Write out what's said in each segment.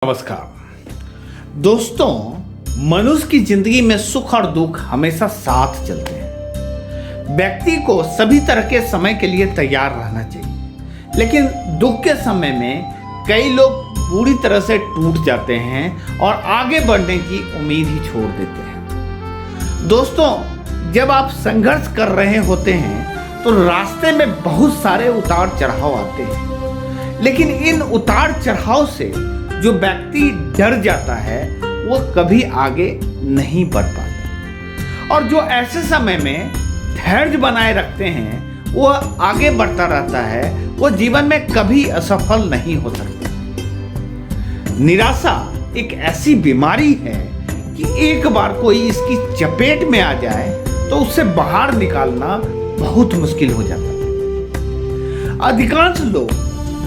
नमस्कार दोस्तों, मनुष्य की जिंदगी में सुख और दुख हमेशा साथ चलते हैं। व्यक्ति को सभी तरह के समय के लिए तैयार रहना चाहिए, लेकिन दुख के समय में कई लोग पूरी तरह से टूट जाते हैं और आगे बढ़ने की उम्मीद ही छोड़ देते हैं। दोस्तों, जब आप संघर्ष कर रहे होते हैं तो रास्ते में बहुत सारे उतार चढ़ाव आते हैं, लेकिन इन उतार चढ़ाव से जो व्यक्ति डर जाता है वो कभी आगे नहीं बढ़ पाता, और जो ऐसे समय में धैर्य बनाए रखते हैं वो आगे बढ़ता रहता है, वो जीवन में कभी असफल नहीं हो सकता। निराशा एक ऐसी बीमारी है कि एक बार कोई इसकी चपेट में आ जाए तो उससे बाहर निकालना बहुत मुश्किल हो जाता है। अधिकांश लोग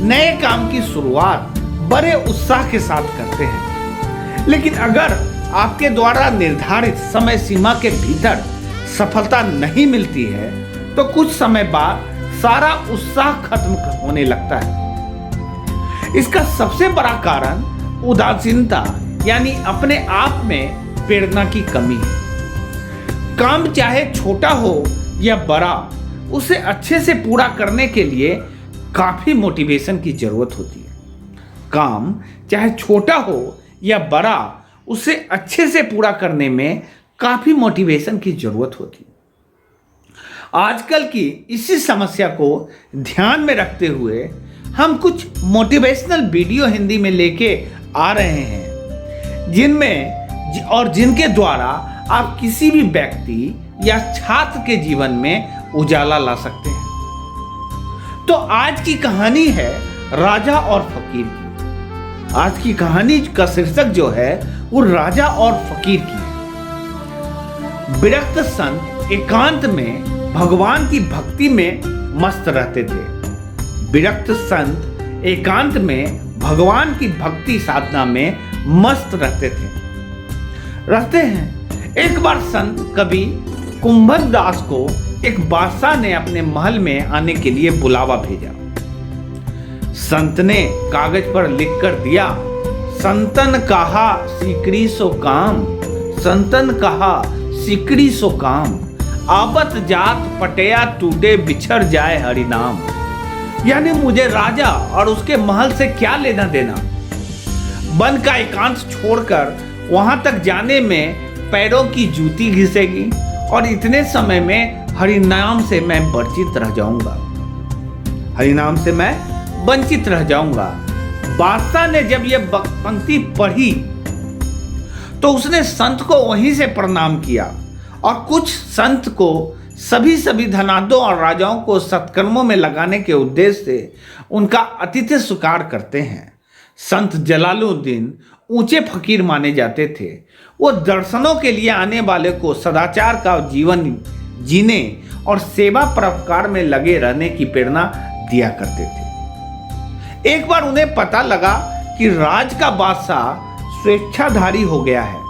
नए काम की शुरुआत बड़े उत्साह के साथ करते हैं, लेकिन अगर आपके द्वारा निर्धारित समय सीमा के भीतर सफलता नहीं मिलती है तो कुछ समय बाद सारा उत्साह खत्म होने लगता है। इसका सबसे बड़ा कारण उदासीनता यानी अपने आप में प्रेरणा की कमी है। काम चाहे छोटा हो या बड़ा, उसे अच्छे से पूरा करने के लिए काफी मोटिवेशन की जरूरत होती है। काम चाहे छोटा हो या बड़ा, उसे अच्छे से पूरा करने में काफी मोटिवेशन की जरूरत होती है। आजकल की इसी समस्या को ध्यान में रखते हुए हम कुछ मोटिवेशनल वीडियो हिंदी में लेके आ रहे हैं, जिनके द्वारा आप किसी भी व्यक्ति या छात्र के जीवन में उजाला ला सकते हैं। तो आज की कहानी है राजा और फकीर की। आज की कहानी का शीर्षक जो है वो राजा और फकीर की है। विरक्त संत एकांत में भगवान की भक्ति में मस्त रहते थे। विरक्त संत एकांत में भगवान की भक्ति साधना में मस्त रहते हैं। एक बार संत कवि कुंभन दास को एक बादशाह ने अपने महल में आने के लिए बुलावा भेजा। संत ने कागज पर लिखकर दिया, संतन कहा सिकड़ी सो काम, संतन कहा सिकड़ी सो काम, आबत जात पटया टूटे बिछड़ जाए हरिनाम। यानी मुझे राजा और उसके महल से क्या लेना देना। वन का एकांत छोड़कर वहां तक जाने में पैरों की जूती घिसेगी और इतने समय में हरिनाम से मैं वंचित रह जाऊंगा। हरिनाम से मैं वंचित रह जाऊंगा। बादशाह ने जब यह पंक्ति पढ़ी तो उसने संत को वहीं से प्रणाम किया, और कुछ संत को सभी धनाढ्यों और राजाओं को सत्कर्मों में लगाने के उद्देश्य से उनका आतिथ्य स्वीकार करते हैं। संत जलालुद्दीन ऊंचे फकीर माने जाते थे। वो दर्शनों के लिए आने वाले को सदाचार का जीवन जीने और सेवा परोपकार में लगे रहने की प्रेरणा दिया करते थे। एक बार उन्हें पता लगा कि राज का बादशाह स्वेच्छाधारी हो गया है।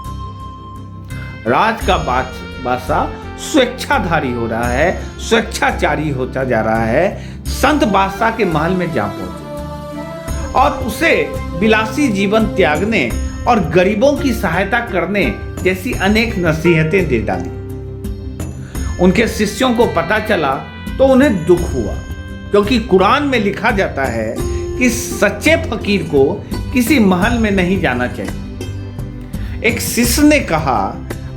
राज का बादशाह स्वेच्छाधारी हो रहा है, स्वेच्छाचारी होता जा रहा है। संत बादशाह के महल में जा पहुंचे और उसे विलासी जीवन त्यागने और गरीबों की सहायता करने जैसी अनेक नसीहतें दे डाली। उनके शिष्यों को पता चला तो उन्हें दुख हुआ, क्योंकि कुरान में लिखा जाता है कि सच्चे फकीर को किसी महल में नहीं जाना चाहिए। एक शिष्य ने कहा,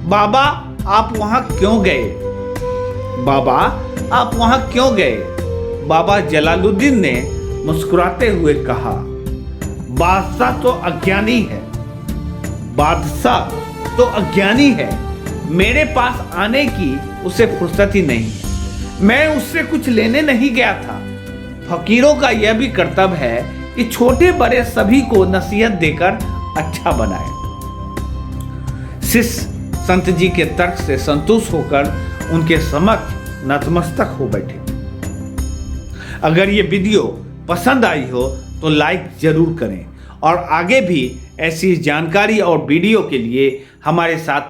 बाबा आप वहां क्यों गए? बाबा आप वहां क्यों गए? बाबा जलालुद्दीन ने मुस्कुराते हुए कहा, बादशाह तो अज्ञानी है, बादशाह तो अज्ञानी है। मेरे पास आने की उसे फुर्सत ही नहीं है। मैं उससे कुछ लेने नहीं गया था। फकीरों का यह भी कर्तव्य है कि छोटे बड़े सभी को नसीहत देकर अच्छा बनाए। शिष्य संत जी के तर्क से संतुष्ट होकर उनके समक्ष नतमस्तक हो बैठे। अगर ये वीडियो पसंद आई हो तो लाइक जरूर करें, और आगे भी ऐसी जानकारी और वीडियो के लिए हमारे साथ